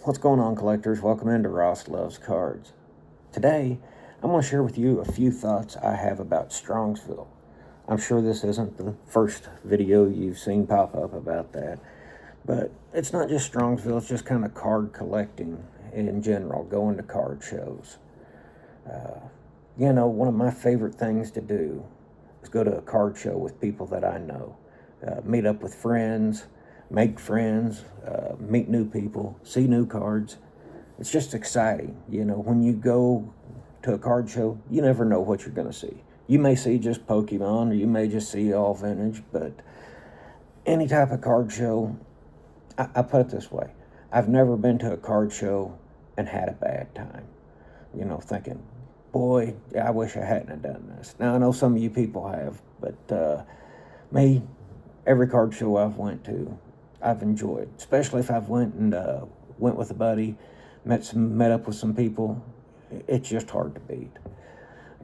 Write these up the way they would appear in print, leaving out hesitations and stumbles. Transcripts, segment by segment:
What's going on, collectors? Welcome into Ross Loves Cards. Today, I'm going to share with you a few thoughts I have about Strongsville. I'm sure this isn't the first video you've seen pop up about that, but it's not just Strongsville, it's just kind of card collecting in general, going to card shows. One of my favorite things to do is go to a card show with people that I know, meet up with friends, make friends, meet new people, see new cards. It's just exciting. When you go to a card show, you never know what you're going to see. You may see just Pokemon, or you may just see all vintage, but any type of card show, I put it this way. I've never been to a card show and had a bad time. Thinking, boy, I wish I hadn't have done this. Now, I know some of you people have, but me, every card show I've went to, I've enjoyed, especially if I've went with a buddy, met up with some people. It's just hard to beat.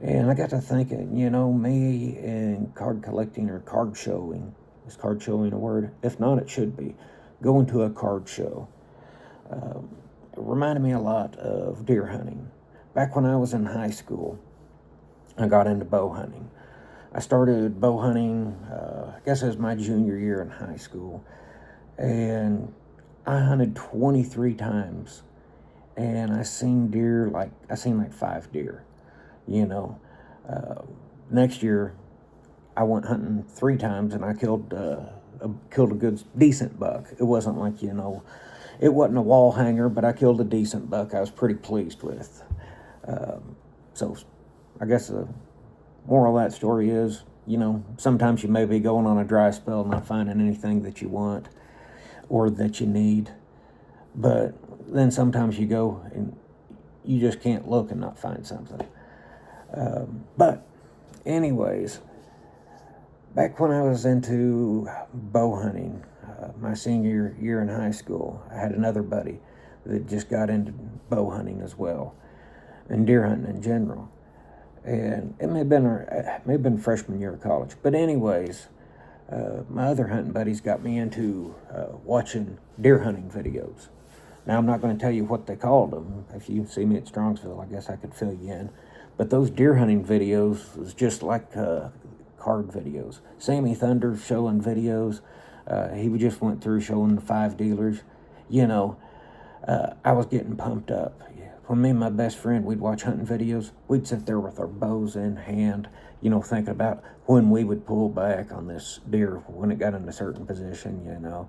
And I got to thinking, me and card collecting or card showing, is card showing a word? If not, it should be. Going to a card show. It reminded me a lot of deer hunting. Back when I was in high school, I got into bow hunting. I started bow hunting, I guess it was my junior year in high school. And I hunted 23 times. And I seen like 5 deer. Next year, I went hunting 3 times and I killed a good, decent buck. It wasn't like, it wasn't a wall hanger, but I killed a decent buck I was pretty pleased with. So I guess the moral of that story is, sometimes you may be going on a dry spell, not finding anything that you want or that you need. But then sometimes you go and you just can't look and not find something. But anyways, back when I was into bow hunting, my senior year in high school, I had another buddy that just got into bow hunting as well, and deer hunting in general. And it may have been freshman year of college. But anyways, my other hunting buddies got me into watching deer hunting videos. Now, I'm not going to tell you what they called them. If you see me at Strongsville, I guess I could fill you in. But those deer hunting videos was just like card videos. Sammy Thunder showing videos. He just went through showing the 5 dealers. I was getting pumped up. When me and my best friend, we'd watch hunting videos, we'd sit there with our bows in hand, thinking about when we would pull back on this deer when it got in a certain position,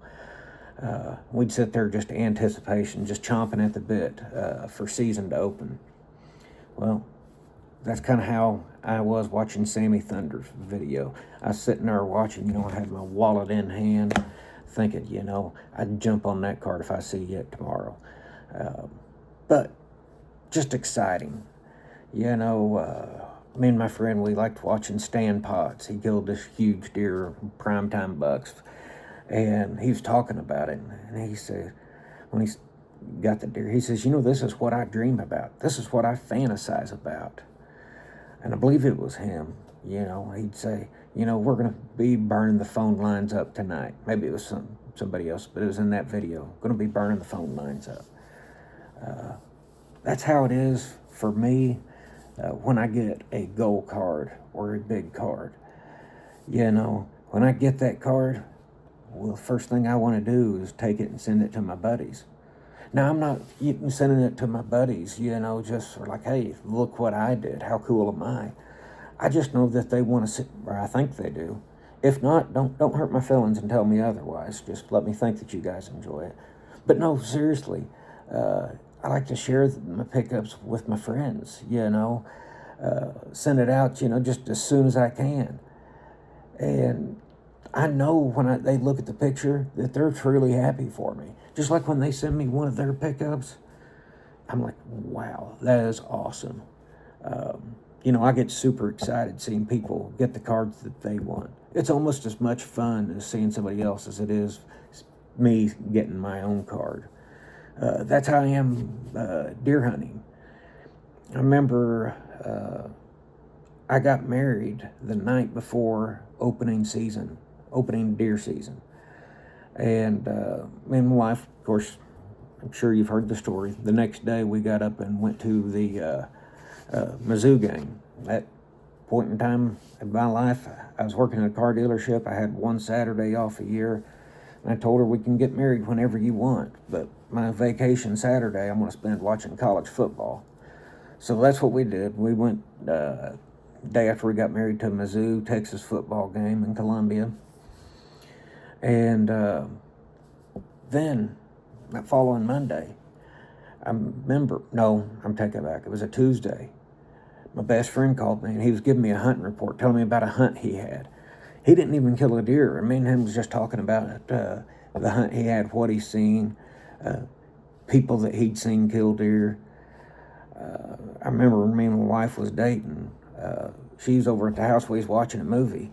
We'd sit there just anticipation, just chomping at the bit for season to open. Well, that's kind of how I was watching Sammy Thunder's video. I was sitting there watching, I had my wallet in hand, thinking, I'd jump on that card if I see it tomorrow. But just exciting. Me and my friend, we liked watching Stan Potts. He killed this huge deer, primetime bucks, and he was talking about it. And he said, when he got the deer, he says, this is what I dream about. This is what I fantasize about. And I believe it was him. He'd say, we're going to be burning the phone lines up tonight. Maybe it was somebody else, but it was in that video. Going to be burning the phone lines up. That's how it is for me when I get a gold card or a big card. When I get that card, well, the first thing I want to do is take it and send it to my buddies. Now, I'm not sending it to my buddies, just like, hey, look what I did. How cool am I? I just know that they want to see, or I think they do. If not, don't hurt my feelings and tell me otherwise. Just let me think that you guys enjoy it. But no, seriously, I like to share my pickups with my friends, send it out, just as soon as I can. And I know when they look at the picture that they're truly happy for me. Just like when they send me one of their pickups, I'm like, wow, that is awesome. I get super excited seeing people get the cards that they want. It's almost as much fun as seeing somebody else as it is me getting my own card. That's how I am deer hunting. I remember I got married the night before opening deer season. And me and my wife, of course, I'm sure you've heard the story. The next day we got up and went to the Mizzou game. At point in time in my life, I was working at a car dealership. I had one Saturday off a year. And I told her, we can get married whenever you want, but my vacation Saturday I'm going to spend watching college football. So that's what we did. We went day after we got married to a Mizzou, Texas football game in Columbia. And then that following Monday, I'm taking it back. It was a Tuesday. My best friend called me, and he was giving me a hunting report, telling me about a hunt he had. He didn't even kill a deer. Me and him was just talking about the hunt he had, what he's seen, people that he'd seen kill deer. I remember when me and my wife was dating, she was over at the house where he's watching a movie,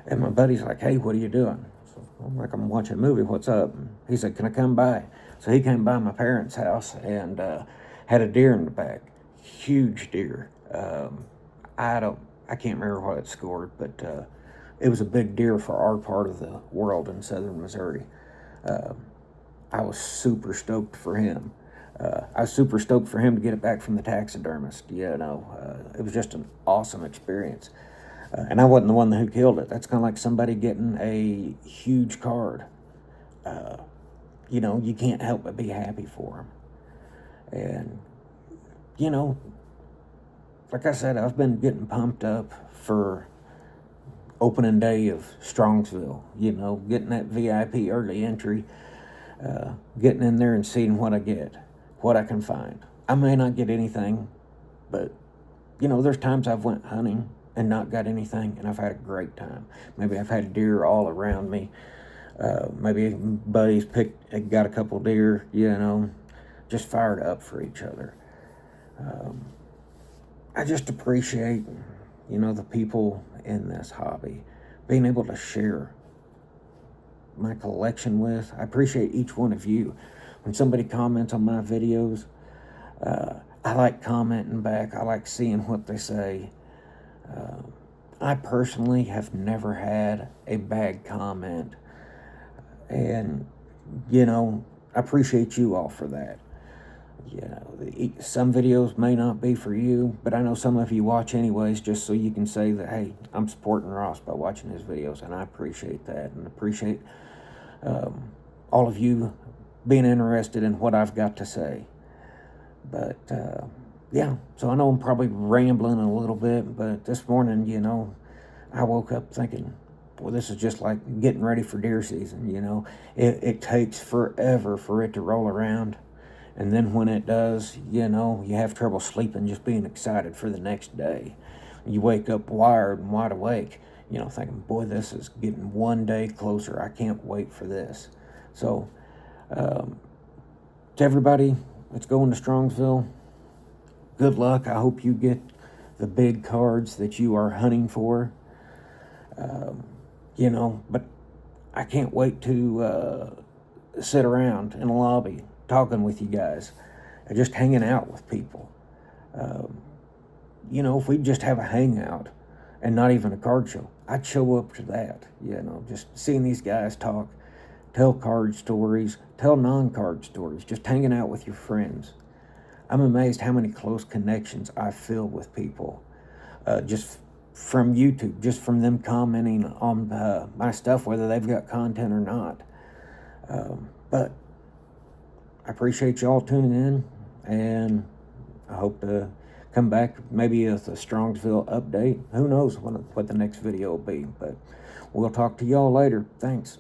and my buddy's like, hey, what are you doing? So I'm like, I'm watching a movie, what's up? And he said, can I come by? So he came by my parents' house and had a deer in the back, huge deer. I can't remember what it scored, but it was a big deer for our part of the world in southern Missouri. I was super stoked for him. I was super stoked for him to get it back from the taxidermist. It was just an awesome experience. And I wasn't the one who killed it. That's kind of like somebody getting a huge card. You can't help but be happy for them. And, like I said, I've been getting pumped up for opening day of Strongsville, getting that VIP early entry, getting in there and seeing what I get, what I can find. I may not get anything, but, there's times I've went hunting and not got anything, and I've had a great time. Maybe I've had deer all around me. Maybe buddies got a couple deer, just fired up for each other. I just appreciate, the people in this hobby, being able to share my collection with. I appreciate each one of you. When somebody comments on my videos, I like commenting back. I like seeing what they say. I personally have never had a bad comment. And, I appreciate you all for that. Some videos may not be for you, but I know some of you watch anyways, just so you can say that, hey, I'm supporting Ross by watching his videos, and I appreciate that, and appreciate all of you being interested in what I've got to say. But, so I know I'm probably rambling a little bit, but this morning, I woke up thinking, boy, this is just like getting ready for deer season, It takes forever for it to roll around. And then when it does, you have trouble sleeping, just being excited for the next day. You wake up wired and wide awake, thinking, boy, this is getting one day closer. I can't wait for this. So, to everybody that's going to Strongsville, good luck. I hope you get the big cards that you are hunting for. But I can't wait to sit around in the lobby talking with you guys and just hanging out with people. If we just have a hangout and not even a card show, I'd show up to that. Just seeing these guys talk, tell card stories, tell non-card stories, just hanging out with your friends. I'm amazed how many close connections I feel with people, just from YouTube, just from them commenting on my stuff, whether they've got content or not. But I appreciate y'all tuning in, and I hope to come back maybe with a Strongsville update. Who knows what the next video will be, but we'll talk to y'all later. Thanks.